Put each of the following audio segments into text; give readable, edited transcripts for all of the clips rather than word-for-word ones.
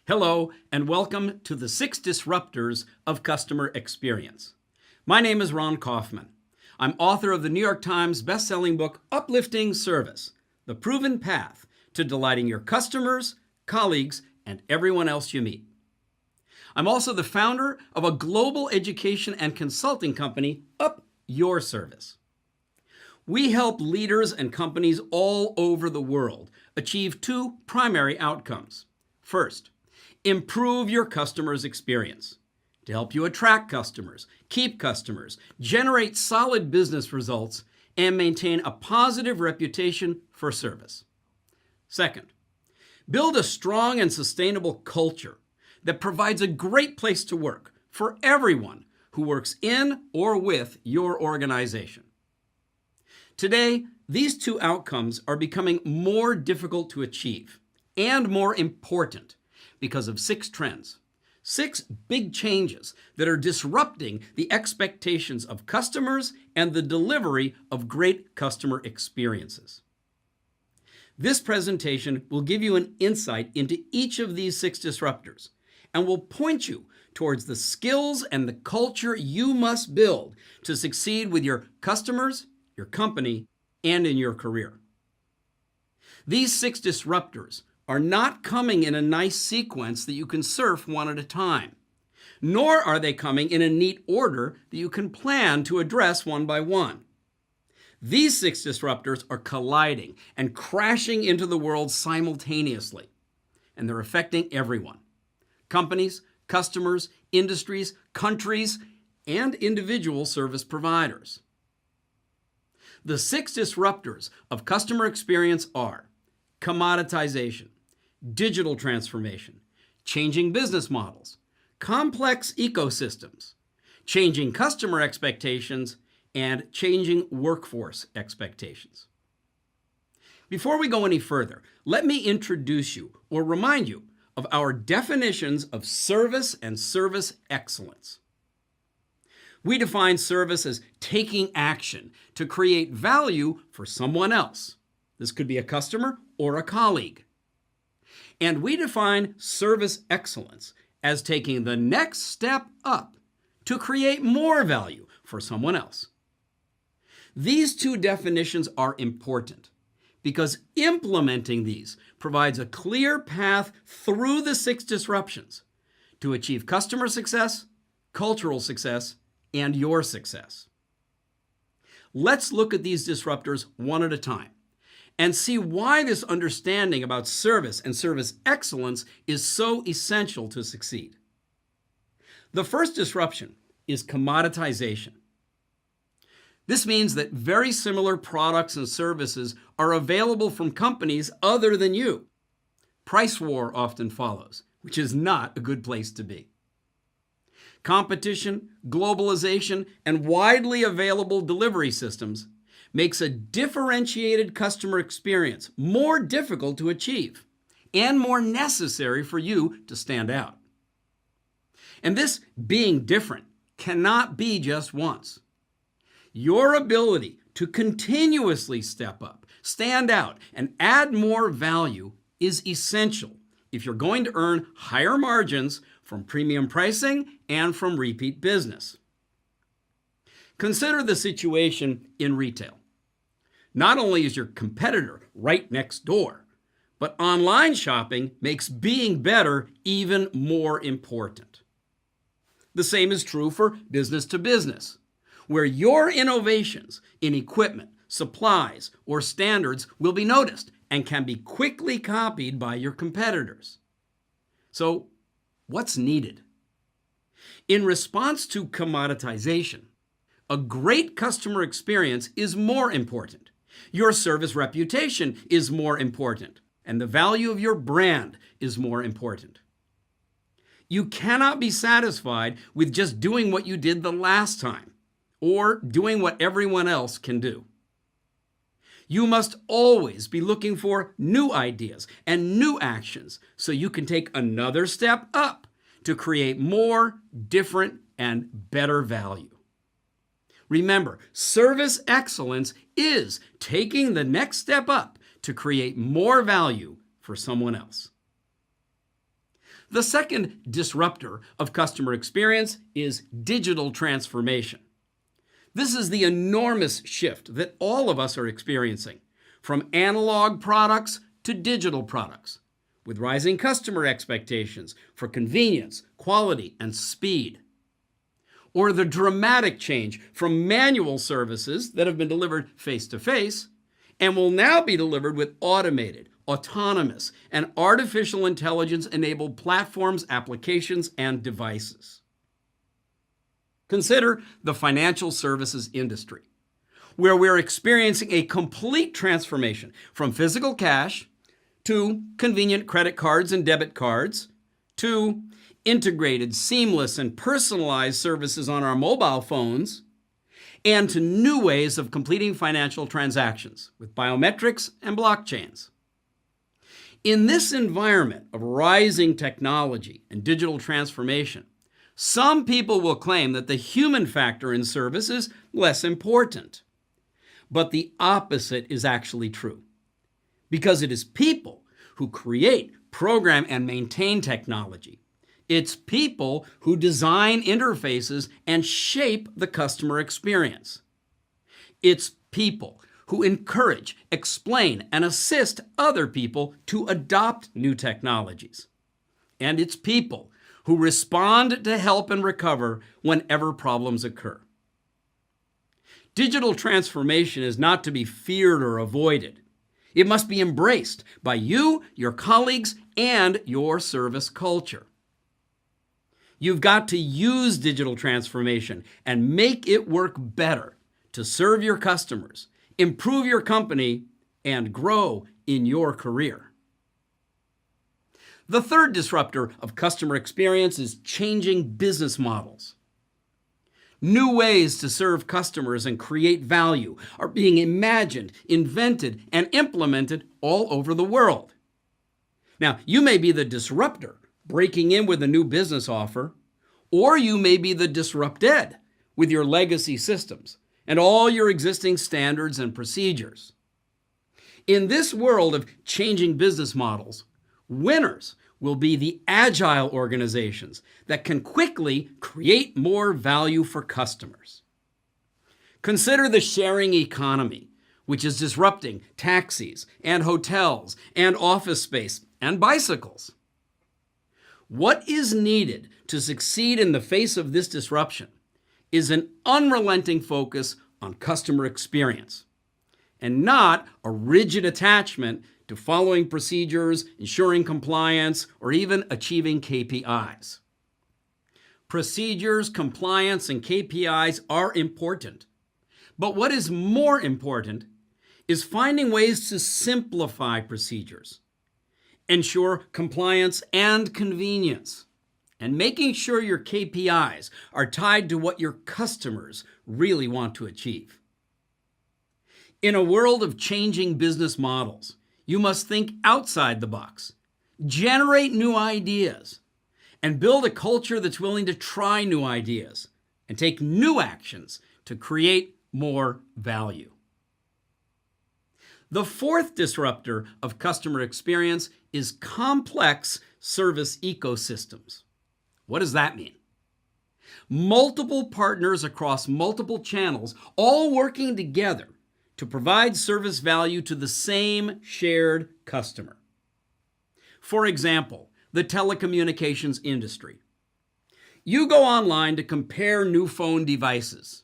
Hello, and welcome to the Six Disruptors of Customer Experience. My name is Ron Kaufman. I'm author of the New York Times best-selling book, Uplifting Service, the proven path to delighting your customers, colleagues, and everyone else you meet. I'm also the founder of a global education and consulting company, Up Your Service. We help leaders and companies all over the world achieve two primary outcomes. First, improve your customers' experience to help you attract customers, keep customers, generate solid business results, and maintain a positive reputation for service. Second, build a strong and sustainable culture that provides a great place to work for everyone who works in or with your organization. Today, these two outcomes are becoming more difficult to achieve and more important because of six trends, six big changes that are disrupting the expectations of customers and the delivery of great customer experiences. This presentation will give you an insight into each of these six disruptors and will point you towards the skills and the culture you must build to succeed with your customers, your company, and in your career. These six disruptors are not coming in a nice sequence that you can surf one at a time, nor are they coming in a neat order that you can plan to address one by one. These six disruptors are colliding and crashing into the world simultaneously, and they're affecting everyone: companies, customers, industries, countries, and individual service providers. The six disruptors of customer experience are commoditization, digital transformation, changing business models, complex ecosystems, changing customer expectations, and changing workforce expectations. Before we go any further, let me introduce you or remind you of our definitions of service and service excellence. We define service as taking action to create value for someone else. This could be a customer or a colleague. And we define service excellence as taking the next step up to create more value for someone else. These two definitions are important because implementing these provides a clear path through the six disruptions to achieve customer success, cultural success, and your success. Let's look at these disruptors one at a time and see why this understanding about service and service excellence is so essential to succeed. The first disruption is commoditization. This means that very similar products and services are available from companies other than you. Price war often follows, which is not a good place to be. Competition, globalization, and widely available delivery systems makes a differentiated customer experience more difficult to achieve and more necessary for you to stand out. And this being different cannot be just once. Your ability to continuously step up, stand out, and add more value is essential if you're going to earn higher margins from premium pricing and from repeat business. Consider the situation in retail. Not only is your competitor right next door, but online shopping makes being better even more important. The same is true for business to business, where your innovations in equipment, supplies, or standards will be noticed and can be quickly copied by your competitors. So, what's needed? In response to commoditization, a great customer experience is more important. Your service reputation is more important, and the value of your brand is more important. You cannot be satisfied with just doing what you did the last time or doing what everyone else can do. You must always be looking for new ideas and new actions so you can take another step up to create more, different, and better value. Remember, service excellence is taking the next step up to create more value for someone else. The second disruptor of customer experience is digital transformation. This is the enormous shift that all of us are experiencing, from analog products to digital products, with rising customer expectations for convenience, quality, and speed. Or the dramatic change from manual services that have been delivered face-to-face and will now be delivered with automated, autonomous, and artificial intelligence-enabled platforms, applications, and devices. Consider the financial services industry, where we're experiencing a complete transformation from physical cash to convenient credit cards and debit cards, to integrated, seamless, and personalized services on our mobile phones, and to new ways of completing financial transactions with biometrics and blockchains. In this environment of rising technology and digital transformation, some people will claim that the human factor in service is less important. But the opposite is actually true, because it is people who create, program, and maintain technology. It's people who design interfaces and shape the customer experience. It's people who encourage, explain, and assist other people to adopt new technologies. And it's people who respond to help and recover whenever problems occur. Digital transformation is not to be feared or avoided. It must be embraced by you, your colleagues, and your service culture. You've got to use digital transformation and make it work better to serve your customers, improve your company, and grow in your career. The third disruptor of customer experience is changing business models. New ways to serve customers and create value are being imagined, invented, and implemented all over the world. Now, you may be the disruptor breaking in with a new business offer, or you may be the disrupted with your legacy systems and all your existing standards and procedures. In this world of changing business models, winners will be the agile organizations that can quickly create more value for customers. Consider the sharing economy, which is disrupting taxis and hotels and office space and bicycles. What is needed to succeed in the face of this disruption is an unrelenting focus on customer experience, and not a rigid attachment to following procedures, ensuring compliance, or even achieving KPIs. Procedures, compliance, and KPIs are important. But what is more important is finding ways to simplify procedures, ensure compliance and convenience, and making sure your KPIs are tied to what your customers really want to achieve. In a world of changing business models, you must think outside the box, generate new ideas, and build a culture that's willing to try new ideas and take new actions to create more value. The fourth disruptor of customer experience is complex service ecosystems. What does that mean? Multiple partners across multiple channels, all working together to provide service value to the same shared customer. For example, the telecommunications industry. You go online to compare new phone devices.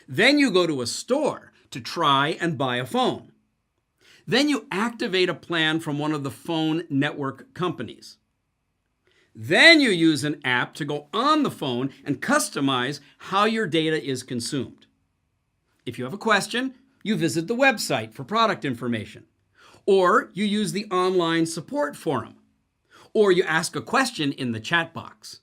Then you go to a store to try and buy a phone. Then you activate a plan from one of the phone network companies. Then you use an app to go on the phone and customize how your data is consumed. If you have a question, you visit the website for product information, or you use the online support forum, or you ask a question in the chat box.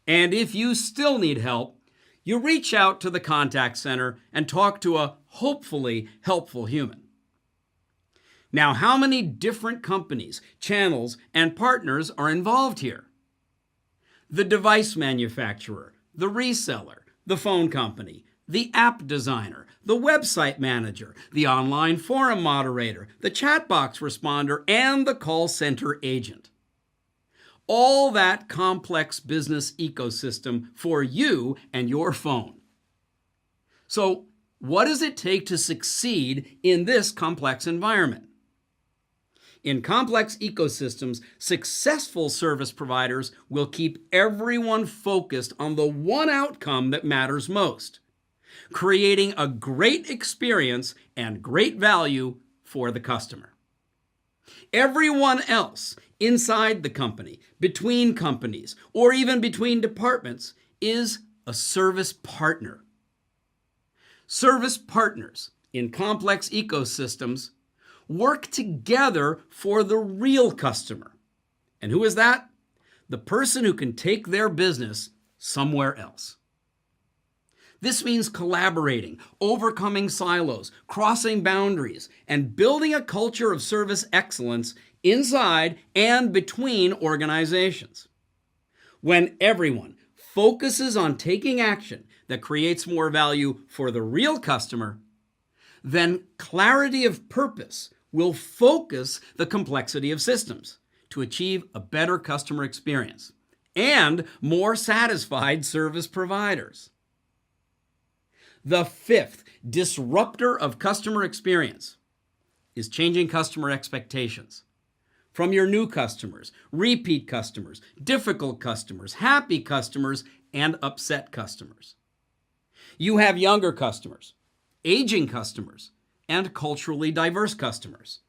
And if you still need help, you reach out to the contact center and talk to a hopefully helpful human. Now, how many different companies, channels, and partners are involved here? The device manufacturer, the reseller, the phone company, the app designer, the website manager, the online forum moderator, the chat box responder, and the call center agent. all that complex business ecosystem for you and your phone. So, what does it take to succeed in this complex environment? In complex ecosystems, successful service providers will keep everyone focused on the one outcome that matters most, creating a great experience and great value for the customer. Everyone else inside the company, between companies, or even between departments is a service partner. Service partners in complex ecosystems work together for the real customer. And who is that? The person who can take their business somewhere else. This means collaborating, overcoming silos, crossing boundaries, and building a culture of service excellence inside and between organizations. When everyone focuses on taking action that creates more value for the real customer, then clarity of purpose will focus the complexity of systems to achieve a better customer experience and more satisfied service providers. The fifth disruptor of customer experience is changing customer expectations. From your new customers, repeat customers, difficult customers, happy customers, and upset customers. You have younger customers, aging customers, and culturally diverse customers.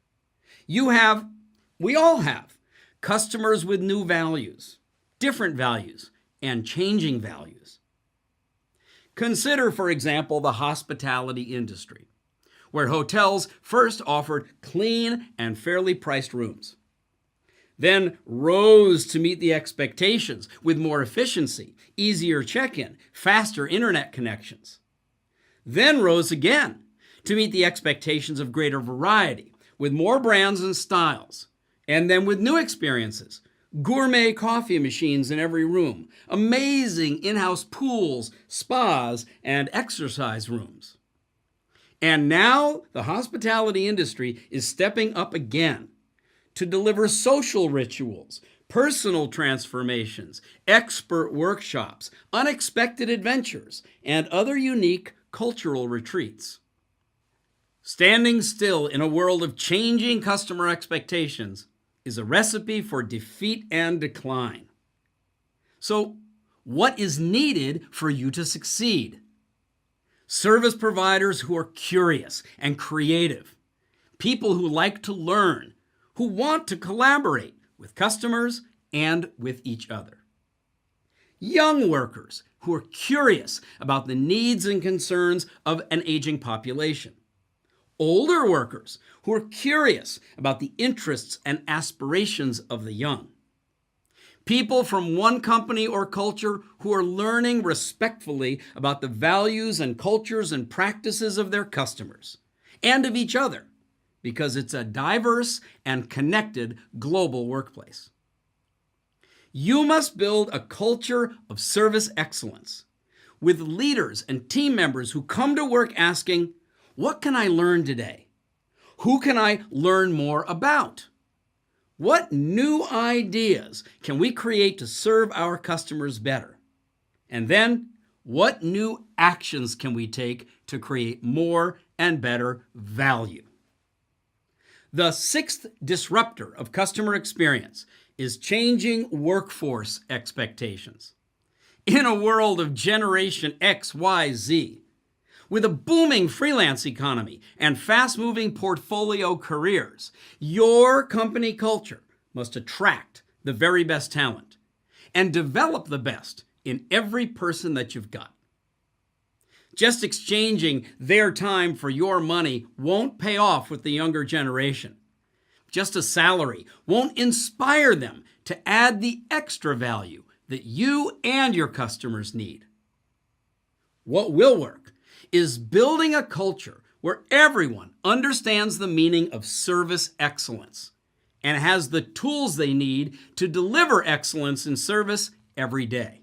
We all have customers with new values, different values, and changing values. Consider, for example, the hospitality industry, where hotels first offered clean and fairly priced rooms, then rose to meet the expectations with more efficiency, easier check-in, faster internet connections, then rose again to meet the expectations of greater variety, with more brands and styles, and then with new experiences, gourmet coffee machines in every room, amazing in-house pools, spas, and exercise rooms. And now the hospitality industry is stepping up again to deliver social rituals, personal transformations, expert workshops, unexpected adventures, and other unique cultural retreats. Standing still in a world of changing customer expectations is a recipe for defeat and decline. So, what is needed for you to succeed? Service providers who are curious and creative, people who like to learn, who want to collaborate with customers and with each other. Young workers who are curious about the needs and concerns of an aging population. Older workers who are curious about the interests and aspirations of the young. People from one company or culture who are learning respectfully about the values and cultures and practices of their customers and of each other, because it's a diverse and connected global workplace. You must build a culture of service excellence with leaders and team members who come to work asking, what can I learn today? Who can I learn more about? What new ideas can we create to serve our customers better? And then, what new actions can we take to create more and better value? The sixth disruptor of customer experience is changing workforce expectations. In a world of Generation X, Y, Z, with a booming freelance economy and fast-moving portfolio careers, your company culture must attract the very best talent and develop the best in every person that you've got. Just exchanging their time for your money won't pay off with the younger generation. Just a salary won't inspire them to add the extra value that you and your customers need. What will work is building a culture where everyone understands the meaning of service excellence and has the tools they need to deliver excellence in service every day.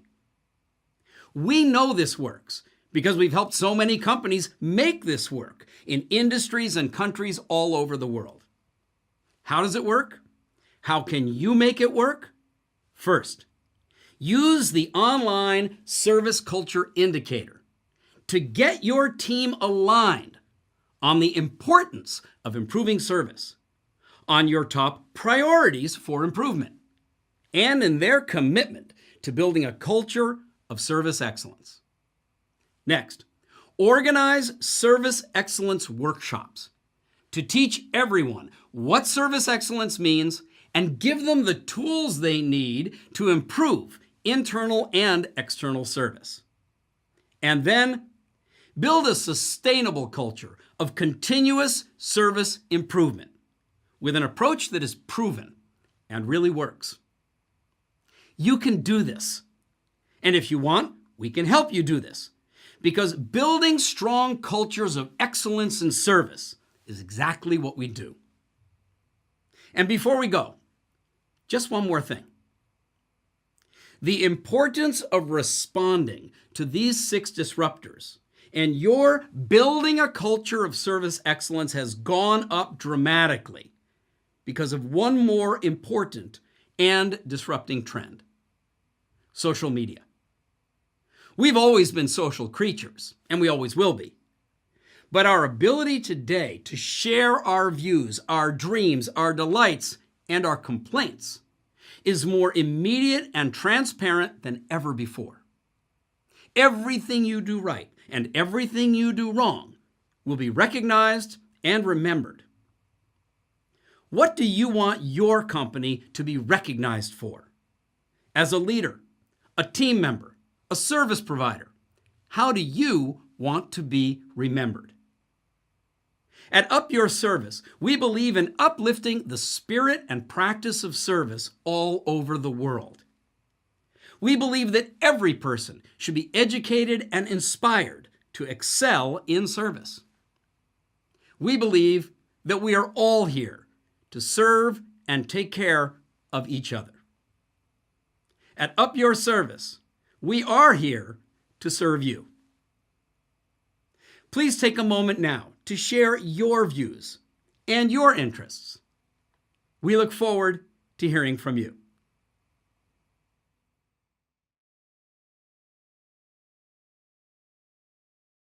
We know this works because we've helped so many companies make this work in industries and countries all over the world. How does it work? How can you make it work? First, use the online service culture indicator to get your team aligned on the importance of improving service, on your top priorities for improvement, and in their commitment to building a culture of service excellence. Next, organize service excellence workshops to teach everyone what service excellence means and give them the tools they need to improve internal and external service. And then, build a sustainable culture of continuous service improvement with an approach that is proven and really works. You can do this. And if you want, we can help you do this. Because building strong cultures of excellence in service is exactly what we do. And before we go, just one more thing. The importance of responding to these 6 disruptors and your building a culture of service excellence has gone up dramatically because of one more important and disrupting trend: social media. We've always been social creatures, and we always will be. But our ability today to share our views, our dreams, our delights, and our complaints is more immediate and transparent than ever before. Everything you do right and everything you do wrong will be recognized and remembered. What do you want your company to be recognized for? As a leader, a team member, a service provider, how do you want to be remembered? At Up Your Service, we believe in uplifting the spirit and practice of service all over the world. We believe that every person should be educated and inspired to excel in service. We believe that we are all here to serve and take care of each other. At Up Your Service, we are here to serve you. Please take a moment now to share your views and your interests. We look forward to hearing from you.